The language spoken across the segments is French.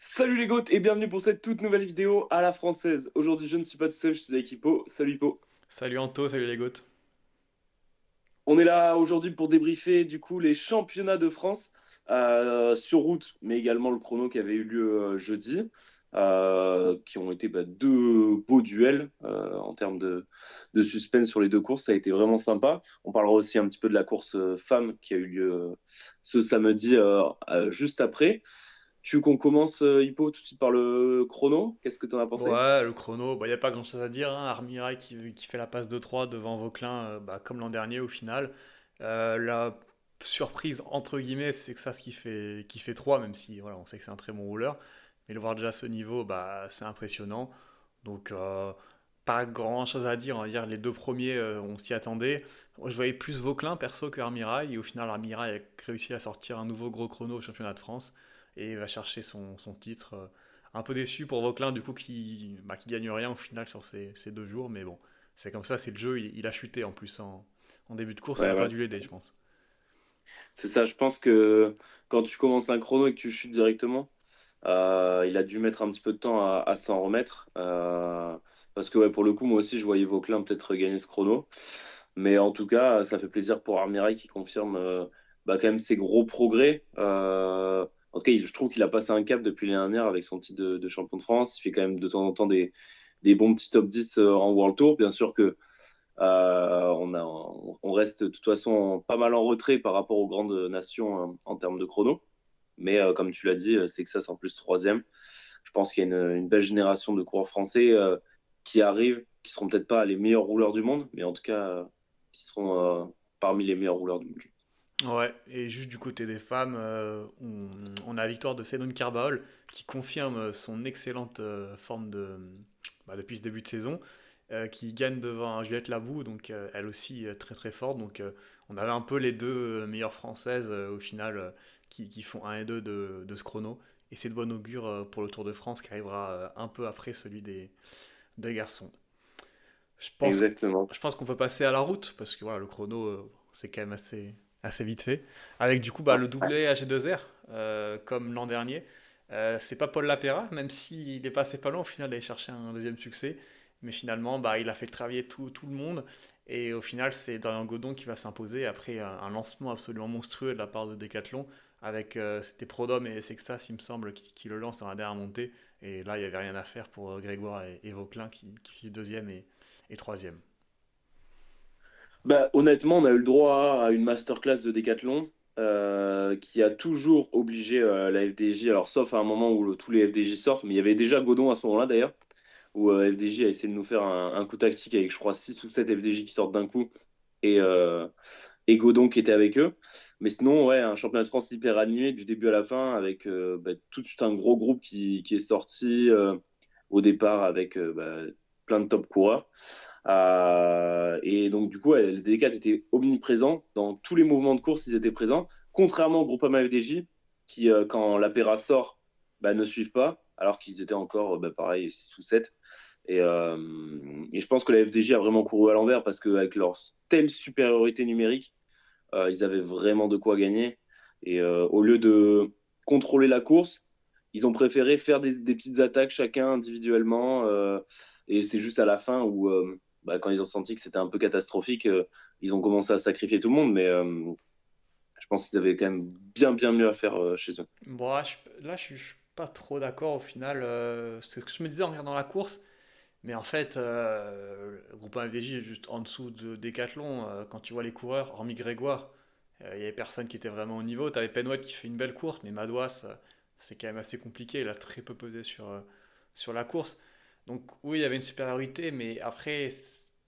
Salut les goths et bienvenue pour cette toute nouvelle vidéo à la française. Aujourd'hui je ne suis pas tout seul, je suis avec Hippo. Salut Hippo. Salut Anto, salut les gouttes. On est là aujourd'hui pour débriefer du coup les championnats de France sur route, mais également le chrono qui avait eu lieu jeudi, qui ont été deux beaux duels en termes de suspense sur les deux courses. Ça a été vraiment sympa. On parlera aussi un petit peu de la course femme qui a eu lieu ce samedi juste après. Tu veux qu'on commence Hippo tout de suite par le chrono? Qu'est-ce que tu en as pensé? Ouais, le chrono, il n'y a pas grand-chose à dire, hein. Armirail qui fait la passe de 3 devant Vauclin, comme l'an dernier au final. La surprise, entre guillemets, c'est que ça, ce qui fait 3, même si voilà, on sait que c'est un très bon rouleur. Mais le voir déjà à ce niveau, c'est impressionnant. Donc, pas grand-chose à dire. On va dire les deux premiers, on s'y attendait. Moi, je voyais plus Vauclin perso que Armirail. Et au final, Armirail a réussi à sortir un nouveau gros chrono au championnat de France et va chercher son titre. Un peu déçu pour Vauclin, du coup, qui gagne rien au final sur ces 2 jours. Mais bon, c'est comme ça, c'est le jeu. Il a chuté en plus en début de course. Ça Ouais, n'a pas voilà. dû l'aider, je pense. C'est ça, je pense que quand tu commences un chrono et que tu chutes directement, il a dû mettre un petit peu de temps à s'en remettre. Parce que ouais, pour le coup, moi aussi, je voyais Vauclin peut-être gagner ce chrono. Mais en tout cas, ça fait plaisir pour Armirail qui confirme quand même ses gros progrès. En tout cas, je trouve qu'il a passé un cap depuis l'année dernière avec son titre de champion de France. Il fait quand même de temps en temps des bons petits top 10 en World Tour. Bien sûr que on reste de toute façon pas mal en retrait par rapport aux grandes nations en termes de chrono. Mais comme tu l'as dit, c'est que ça, c'est en plus troisième. Je pense qu'il y a une belle génération de coureurs français qui arrivent, qui seront peut-être pas les meilleurs rouleurs du monde, mais en tout cas, qui seront parmi les meilleurs rouleurs du monde. Ouais, et juste du côté des femmes, on a la victoire de Céline Carbaol qui confirme son excellente forme depuis ce début de saison, qui gagne devant Juliette Labou, donc elle aussi très très forte. Donc on avait un peu les deux meilleures françaises au final qui font un et 2 de ce chrono. Et c'est de bon augure pour le Tour de France qui arrivera un peu après celui des garçons. Je pense, Exactement. je pense qu'on peut passer à la route, parce que voilà, le chrono, c'est quand même assez vite fait. Avec du coup le doublé AG2R, comme l'an dernier. C'est pas Paul Lapera, même s'il est passé pas loin au final d'aller chercher un deuxième succès. Mais finalement, il a fait travailler tout le monde. Et au final, c'est Dorian Godon qui va s'imposer après un lancement absolument monstrueux de la part de Decathlon. Avec, c'était Prodhomme et Sexas, il me semble, qui le lancent dans la dernière montée. Et là, il n'y avait rien à faire pour Grégoire et Vauclin qui finissent deuxième et troisième. Honnêtement, on a eu le droit à une masterclass de Decathlon qui a toujours obligé la FDJ, alors sauf à un moment où tous les FDJ sortent, mais il y avait déjà Godon à ce moment-là d'ailleurs, où FDJ a essayé de nous faire un coup tactique avec, je crois, 6 ou 7 FDJ qui sortent d'un coup et Godon qui était avec eux. Mais sinon, ouais, un championnat de France hyper animé du début à la fin avec tout de suite un gros groupe qui est sorti au départ avec plein de top coureurs. Et donc, du coup, ouais, le DD4 était omniprésent. Dans tous les mouvements de course, ils étaient présents. Contrairement au Groupama FDJ, qui, quand l'Apéra sort, ne suivent pas, alors qu'ils étaient encore, pareil, 6 ou 7. Et je pense que la FDJ a vraiment couru à l'envers parce qu'avec leur telle supériorité numérique, ils avaient vraiment de quoi gagner. Et au lieu de contrôler la course, ils ont préféré faire des petites attaques chacun individuellement. Et c'est juste à la fin où, quand ils ont senti que c'était un peu catastrophique, ils ont commencé à sacrifier tout le monde. Mais je pense qu'ils avaient quand même bien mieux à faire chez eux. Bon, là, je suis pas trop d'accord au final. C'est ce que je me disais en regardant la course. Mais en fait, le groupe FDJ est juste en dessous de Decathlon. Quand tu vois les coureurs, hormis Grégoire, il y avait personne qui était vraiment au niveau. Tu avais Penwet qui fait une belle course, mais Madouas, c'est quand même assez compliqué. Il a très peu pesé sur la course. Donc oui, il y avait une supériorité, mais après,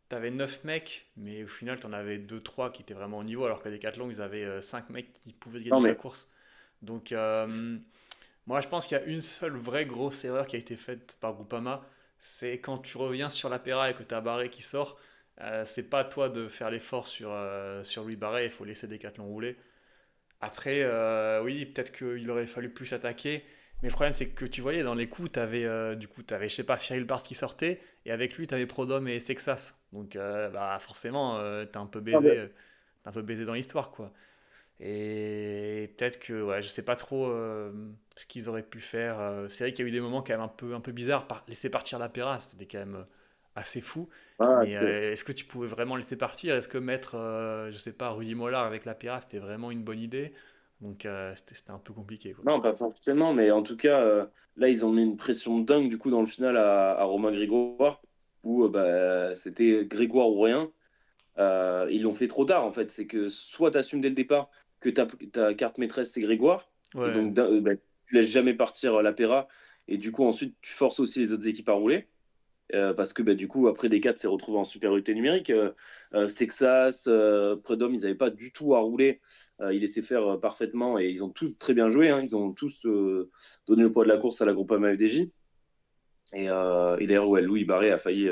tu avais 9 mecs, mais au final, tu en avais deux trois qui étaient vraiment au niveau, alors qu'à Decathlon, ils avaient 5 mecs qui pouvaient Non, gagner la mais course. Donc moi, je pense qu'il y a une seule vraie grosse erreur qui a été faite par Groupama, c'est quand tu reviens sur la Pera et que tu as Barré qui sort, c'est pas à toi de faire l'effort sur Louis Barré, il faut laisser Decathlon rouler. Après, oui, peut-être qu'il aurait fallu plus attaquer, mais le problème c'est que tu voyais dans les coups, t'avais, je sais pas, Cyril Barthes qui sortait, et avec lui, t'avais Prodhomme et Sexas. Donc, forcément, t'es un peu baisé dans l'histoire, quoi. Et peut-être que, ouais, je sais pas trop. ce qu'ils auraient pu faire. C'est vrai qu'il y a eu des moments quand même un peu bizarres. Laisser partir la Pera, c'était quand même assez fou. Ah, Mais est-ce que tu pouvais vraiment laisser partir? Est-ce que mettre, je sais pas, Rudy Mollard avec la Pera, c'était vraiment une bonne idée? Donc c'était un peu compliqué, quoi. non, pas forcément, mais en tout cas, là, ils ont mis une pression dingue du coup dans le final à Romain Grégoire, où bah, c'était Grégoire ou rien. Ils l'ont fait trop tard en fait. C'est que soit tu assumes dès le départ que ta carte maîtresse c'est Grégoire, et Ouais, donc bah, tu laisses jamais partir la Pera, et du coup ensuite tu forces aussi les autres équipes à rouler. Parce que bah, du coup, après Descartes s'est retrouvé en supériorité numérique. Sexas, Prud'homme, ils n'avaient pas du tout à rouler. Ils laissaient faire parfaitement et ils ont tous très bien joué, hein. Ils ont tous donné le poids de la course à la Groupama FDJ. Et d'ailleurs, ouais, Louis Barré a failli,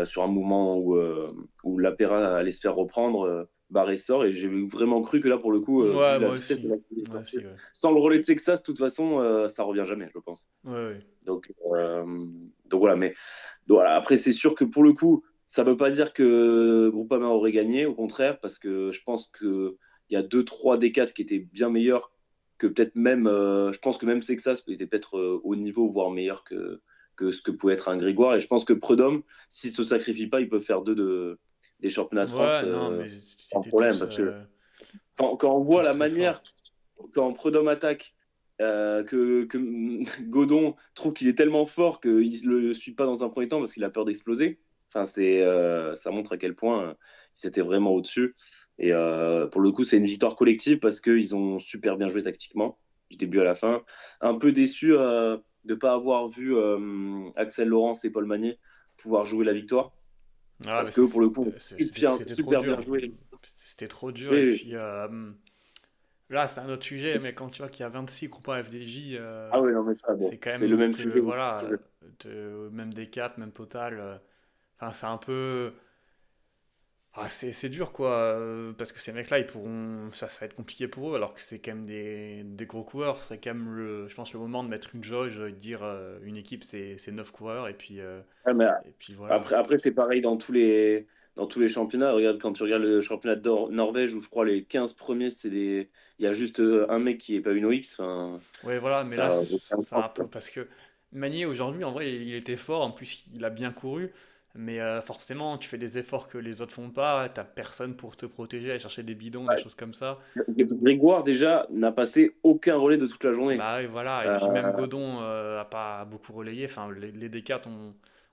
sur un mouvement où l'Apéra allait se faire reprendre, Barré sort. Et j'ai vraiment cru que là, pour le coup, vu ouais, la moi vitesse à aussi. laquelle il est Moi sorti, aussi, ouais. sans le relais de Sexas, de toute façon, ça revient jamais, je pense. Ouais, ouais. Donc, euh, donc voilà, mais voilà. Après, c'est sûr que pour le coup, ça ne veut pas dire que Groupama aurait gagné, au contraire, parce que je pense qu'il y a deux, trois D4 qui étaient bien meilleurs que peut-être même, je pense que même Sexas était peut-être au niveau, voire meilleur que ce que pouvait être un Grégoire. Et je pense que Prud'homme, s'il ne se sacrifie pas, il peut faire des championnats de France Ouais, non, mais sans c'était problème. Parce que quand on voit tous la très forts. manière, quand Prud'homme attaque, que Godon trouve qu'il est tellement fort qu'il ne le suit pas dans un premier temps parce qu'il a peur d'exploser. Enfin, ça montre à quel point ils étaient vraiment au-dessus. Et pour le coup, c'est une victoire collective parce qu'ils ont super bien joué tactiquement, du début à la fin. Un peu déçu de ne pas avoir vu Axel Laurence et Paul Magnier pouvoir jouer la victoire. Ah, mais Parce que pour le coup, on a c'était trop super bien dur. joué. C'était trop dur. Et Oui, puis là, c'est un autre sujet, mais quand tu vois qu'il y a 26 groupes en FDJ, ah oui, non, mais ça, bon, c'est quand c'est le même même que, sujet. voilà, même des 4 même total. Enfin, c'est un peu. Ah, c'est dur quoi, parce que ces mecs-là, ça va être compliqué pour eux, alors que c'est quand même des gros coureurs. C'est quand même je pense, le moment de mettre une jauge et de dire une équipe c'est 9 coureurs Ouais, mais et puis voilà. après c'est pareil dans tous les championnats. Regarde, quand tu regardes le championnat de Norvège, où je crois les 15 premiers, il y a juste un mec qui est pas une OX. Enfin, Ouais, voilà, mais là, ça, ça a un peu. Parce que Magnier, aujourd'hui, en vrai, il était fort. En plus, il a bien couru. Mais forcément, tu fais des efforts que les autres font pas. T'as personne pour te protéger, aller chercher des bidons, des choses comme ça. Grégoire, déjà, n'a passé aucun relais de toute la journée. Bah oui, voilà. Et Euh, puis même Godon a pas beaucoup relayé. Enfin, les D4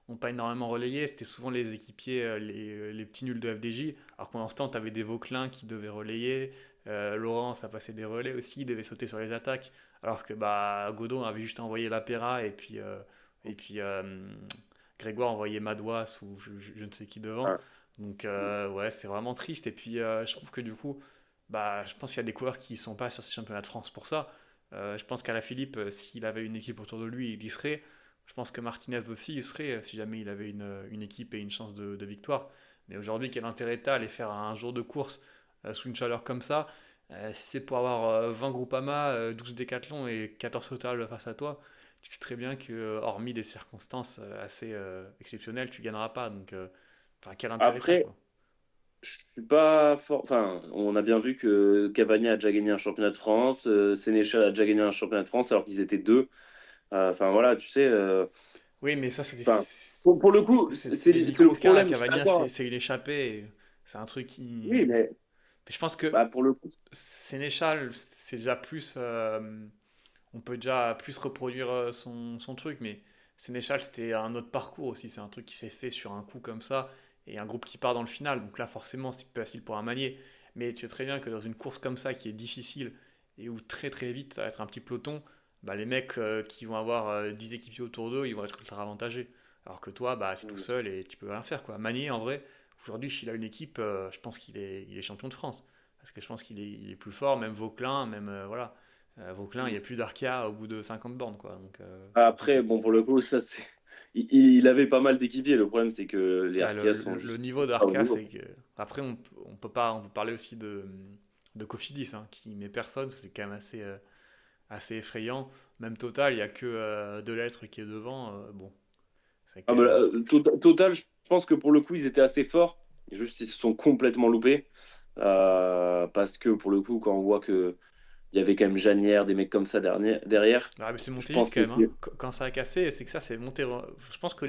ont pas énormément relayé. C'était souvent les équipiers, les petits nuls de FDJ. Alors que pendant ce temps, t'avais des Vauclin qui devaient relayer. Laurence a passé des relais aussi, il devait sauter sur les attaques. Alors que bah, Godon avait juste envoyé l'Apéra et puis Grégoire envoyait Madouas ou je ne sais qui devant. ouais. Donc ouais, c'est vraiment triste. Et puis je trouve que du coup, bah, je pense qu'il y a des coureurs qui sont pas sur ces championnats de France pour ça. Je pense qu'à la Philippe, s'il avait une équipe autour de lui, il y serait. Je pense que Martinez aussi, il serait si jamais il avait une équipe et une chance de victoire. Mais aujourd'hui, quel intérêt t'as à aller faire un jour de course sous une chaleur comme ça? Si c'est pour avoir 20 Groupama, 12 décathlons et 14 total face à toi, tu sais très bien que, hormis des circonstances assez exceptionnelles, tu gagneras pas. Donc, enfin, quel intérêt t'as, Après, quoi? je suis pas fort. Enfin, on a bien vu que Cavani a déjà gagné un championnat de France, Sénéchal a déjà gagné un championnat de France alors qu'ils étaient deux. Enfin voilà, tu sais. Oui, mais ça, Enfin, pour le coup, c'est des c'est le micro-cas. problème. Je suis Cavagna, d'accord. c'est une échappée. C'est un truc qui. Oui, mais Je pense que bah, pour le coup, Sénéchal, c'est déjà plus. On peut déjà plus reproduire son truc, mais Sénéchal, c'était un autre parcours aussi. C'est un truc qui s'est fait sur un coup comme ça, et un groupe qui part dans le final. Donc là, forcément, c'est plus facile pour un manier. Mais tu sais très bien que dans une course comme ça, qui est difficile, et où très très vite, ça va être un petit peloton, bah, les mecs qui vont avoir 10 équipiers autour d'eux, ils vont être ultra avantagés. Alors que toi, bah, tu es tout seul et tu peux rien faire, quoi. Manier, en vrai, aujourd'hui, s'il a une équipe, je pense il est champion de France. Parce que je pense il est plus fort, même Vauclin, même voilà. Vauclin, il n'y a plus d'Arcia au bout de 50 bornes, quoi. Donc c'est après, compliqué. bon, pour le coup, ça c'est. Il avait pas mal d'équipiers. Le problème, c'est que les Ah, Arkeas sont le juste niveau pas au d'Arca, niveau. c'est que. Après, on peut parler aussi de Cofidis, hein, qui met personne, parce que c'est quand même assez effrayant. Même Total, il n'y a que De Lettres qui est devant. Bon, c'est Ah quand bah, même. Total, je pense que pour le coup, ils étaient assez forts. Juste, ils se sont complètement loupés. Parce que pour le coup, quand on voit que Il y avait quand même Janière, des mecs comme ça derrière. Ah, mais c'est Je monté vite pense quand que même, hein. c'est. Quand ça a cassé, c'est que ça, c'est monté. Je pense que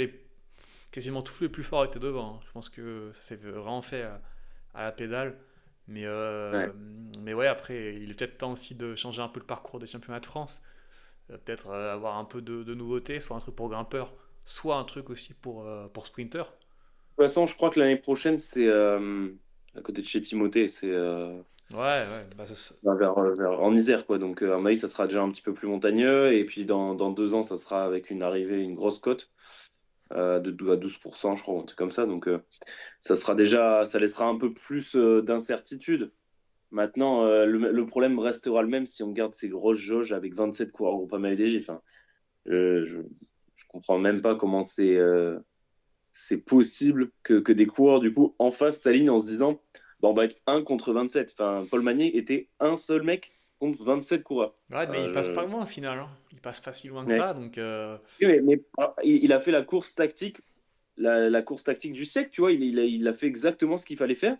quasiment tous les plus forts étaient devant, hein. Je pense que ça s'est vraiment fait à la pédale. Mais, Ouais. euh, mais ouais, après, il est peut-être temps aussi de changer un peu le parcours des championnats de France. Peut-être avoir un peu de nouveauté, soit un truc pour grimpeur, soit un truc aussi pour sprinter. De toute façon, je crois que l'année prochaine, c'est à côté de chez Timothée, c'est Ouais, ouais, bah, en Isère, quoi. Donc, à mon avis, ça sera déjà un petit peu plus montagneux. Et puis, dans 2 ans, ça sera avec une arrivée, une grosse cote à 12%, je crois, un truc comme ça. Donc, ça sera déjà, ça laissera un peu plus d'incertitude. Maintenant, le problème restera le même si on garde ces grosses jauges avec 27 coureurs Groupama LDJ. Enfin, je comprends même pas comment c'est possible que des coureurs, du coup, en face s'alignent en se disant bah, on va être un contre 27. Enfin, Paul Magnier était un seul mec contre 27 coureurs. ouais, mais il passe pas Euh, loin au final, hein. Il passe pas si loin que ouais. ça, donc Oui, alors, il a fait la course tactique, la course tactique du siècle, tu vois, il a fait exactement ce qu'il fallait faire.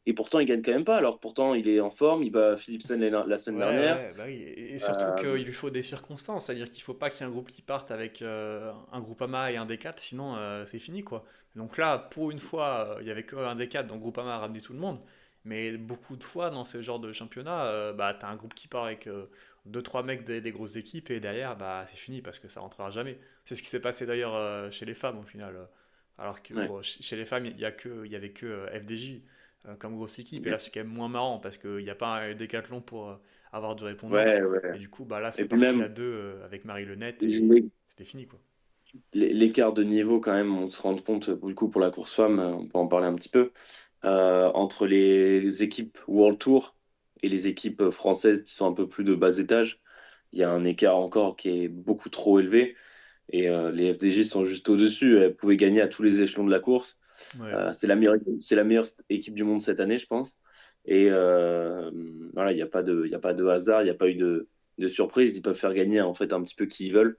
Et pourtant, il gagne quand même pas. Alors, pourtant, il est en forme, il bat Philipsen la semaine ouais, dernière. ouais, bah oui. Et surtout Euh, qu'il lui faut des circonstances, c'est-à-dire qu'il faut pas qu'il y ait un groupe qui parte avec un Groupama et un D4, sinon c'est fini quoi. Donc là, pour une fois, il y avait que un D4, donc Groupama a ramené tout le monde. Mais beaucoup de fois dans ce genre de championnat, bah t'as un groupe qui part avec deux trois mecs des grosses équipes et derrière, bah c'est fini parce que ça rentrera jamais. C'est ce qui s'est passé d'ailleurs chez les femmes au final. Alors que ouais. bon, chez les femmes, il y avait que FDJ comme grosse équipe et là c'est quand même moins marrant parce qu'il n'y a pas un décathlon pour avoir du répondant. Ouais, ouais. Et du coup, bah là, Et c'est puis parti à même, deux avec Marie Lenette et l'é- c'était fini, quoi. l'écart de niveau, quand même, on se rend compte, du coup, pour la course femme, on peut en parler un petit peu, entre les équipes World Tour et les équipes françaises qui sont un peu plus de bas étage. Il y a un écart encore qui est beaucoup trop élevé. Et les FDJ sont juste au-dessus. Elles pouvaient gagner à tous les échelons de la course. Ouais. C'est la meilleure équipe du monde cette année, je pense. Et voilà, il y a pas de hasard, il n'y a pas eu de surprise. Ils peuvent faire gagner en fait un petit peu qui ils veulent.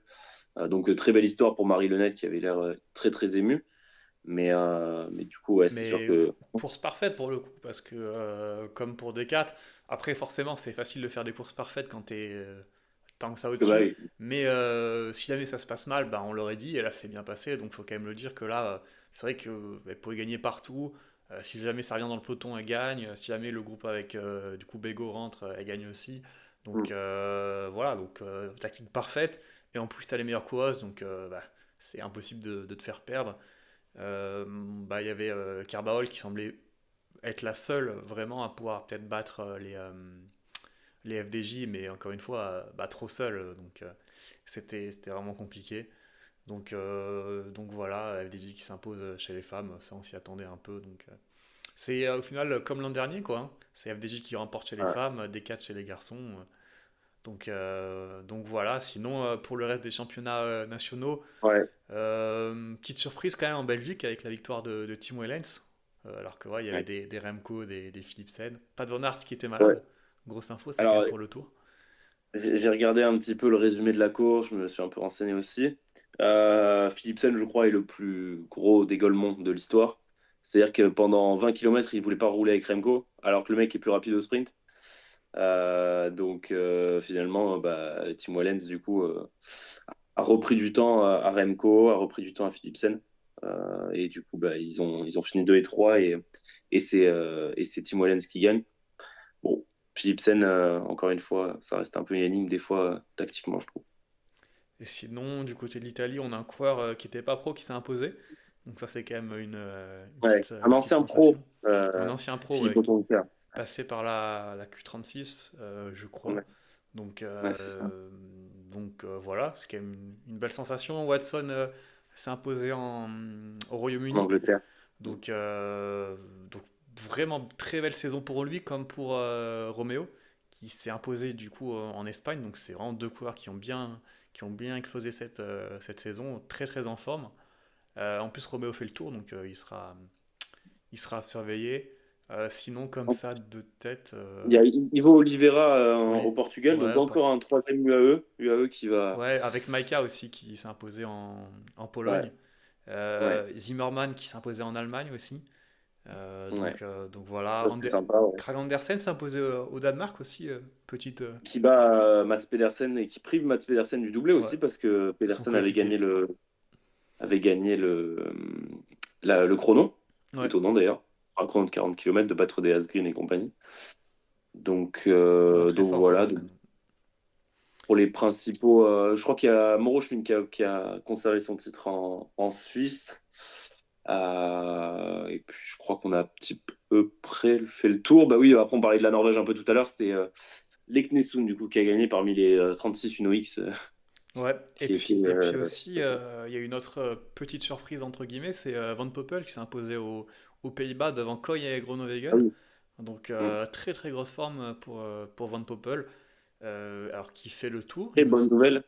Donc très belle histoire pour Marie Lenette qui avait l'air très très émue. Mais du coup, ouais, c'est sûr Mais que. course parfaite pour le coup, parce que comme pour D4, après forcément c'est facile de faire des courses parfaites quand t'es tant que ça Bah au-dessus, oui. mais si jamais ça se passe mal, bah, on l'aurait dit, et là c'est bien passé, donc faut quand même le dire que là, c'est vrai qu'elle pourrait gagner partout. Si jamais ça revient dans le peloton, elle gagne. Si jamais le groupe avec du coup Bego rentre, elle gagne aussi. Donc Mm. voilà, donc tactique parfaite, et en plus t'as les meilleures coureuses, donc bah, c'est impossible de te faire perdre. Bah, il y avait Carbaol qui semblait être la seule vraiment à pouvoir peut-être battre les FDJ, mais encore une fois, bah, trop seule, donc c'était vraiment compliqué. Donc voilà, FDJ qui s'impose chez les femmes, ça on s'y attendait un peu. Donc c'est au final comme l'an dernier, quoi, hein. C'est FDJ qui remporte chez les Ouais. femmes, D4 chez les garçons. Donc voilà, sinon pour le reste des championnats nationaux, Ouais. petite surprise quand même en Belgique avec la victoire de Tim Wellens. Alors que ouais, il y avait Ouais. des Remco, des Philipsen. Pas de Van Aert qui était Ouais. malade. Grosse info, ça quand même Alors, pour le tour. j'ai regardé un petit peu le résumé de la course, je me suis un peu renseigné aussi. Philipsen, je crois, est le plus gros dégaulement de l'histoire. C'est-à-dire que pendant 20 km, il voulait pas rouler avec Remco, alors que le mec est plus rapide au sprint. Donc finalement, bah, Tim Wellens, du coup, a repris du temps à Remco, a repris du temps à Philipsen. Et du coup, bah, ils ont fini 2 et 3 et c'est Tim Wellens qui gagne. Bon, Philipsen, encore une fois, ça reste un peu unanime des fois, tactiquement, je trouve. Et sinon, du côté de l'Italie, on a un coureur qui n'était pas pro qui s'est imposé. Donc ça, c'est quand même Ouais, un une petite ancien pro, sensation. Un ancien pro Philippe ouais, Autoncer. passé par la Q36, je crois. Ouais, Donc, ouais, c'est ça. voilà, c'est quand même une belle sensation. Watson s'est imposé au En Royaume-Uni. Angleterre. Donc, euh, donc vraiment très belle saison pour lui comme pour Roméo qui s'est imposé du coup en Espagne. Donc c'est vraiment deux coureurs qui ont bien explosé cette saison, très très en forme. En plus Roméo fait le tour donc il sera surveillé. Sinon comme ça de tête, Il y a Ivo Oliveira au Portugal, donc ouais, encore un troisième UAE qui va. ouais, avec Maika aussi qui s'est imposé en Ouais, Pologne. ouais, Zimmerman qui s'est imposé en Allemagne aussi. Ouais, Donc voilà. ça c'est sympa. Ouais. Krag Andersen s'est imposé au Danemark aussi. Petite. Qui bat Mats Pedersen et qui prive Mats Pedersen du doublé Ouais, aussi parce que son Pedersen coéquipier. avait gagné le chrono. Ouais, Étonnant d'ailleurs. Un chrono de 40 km de battre des Asgreen et compagnie. Donc, non, très fort voilà. Donc, Pedersen. pour les principaux, je crois qu'il y a Mauro Schmid qui a conservé son titre en Suisse. Et puis je crois qu'on a un petit peu près fait le tour. Bah oui, après on parlait de la Norvège un peu tout à l'heure, c'était Leknesund du coup qui a gagné parmi les 36 Uno-X Ouais, qui était. et puis aussi, il y a une autre petite surprise entre guillemets, c'est Van Poppel qui s'est imposé aux Pays-Bas devant Koy et Ah Groenewegen. oui. Donc Mm. très très grosse forme pour Van Poppel, alors qui fait le tour, Très bonne nouvelle.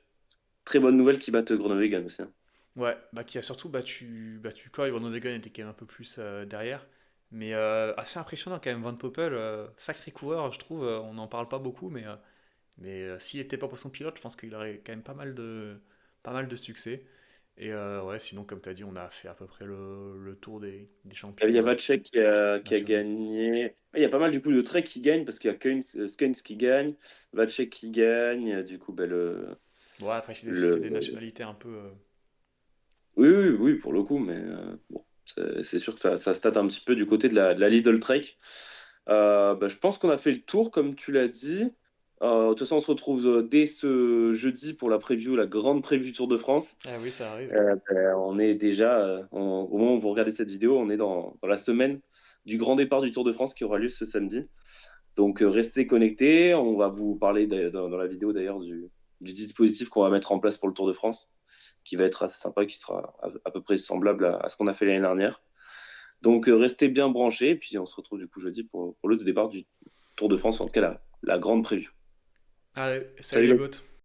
Très bonne nouvelle qui battent Groenewegen aussi, hein. Ouais, bah, qui a surtout battu Koy. Groenewegen était quand même un peu plus derrière. Mais assez impressionnant quand même, Van Poppel, sacré coureur, je trouve. On n'en parle pas beaucoup, mais s'il n'était pas pour son pilote, je pense qu'il aurait quand même pas mal de succès. Et ouais, sinon, comme tu as dit, on a fait à peu près le tour des Il y champions a Vacek qui a nationaux. gagné. Il y a pas mal du coup de Trek qui gagnent parce qu'il y a Skuins qui gagne, Vacek qui gagne. Du coup, bah, Ouais, après, c'est des le, nationalités un peu. Oui, oui, oui, pour le coup, mais bon, c'est sûr que ça state un petit peu du côté de la Lidl Trek. Bah, je pense qu'on a fait le tour, comme tu l'as dit. De toute façon, on se retrouve dès ce jeudi pour la preview, la grande preview Tour de France. Ah oui, ça arrive. On est déjà, au moment où vous regardez cette vidéo, on est dans la semaine du grand départ du Tour de France qui aura lieu ce samedi. Donc, restez connectés. On va vous parler dans la vidéo d'ailleurs du dispositif qu'on va mettre en place pour le Tour de France, qui va être assez sympa, qui sera à peu près semblable à ce qu'on a fait l'année dernière. Donc, restez bien branchés. Et puis, on se retrouve du coup jeudi pour le départ du Tour de France, en tout cas la grande preview. Allez, salut les Salut. gouttes.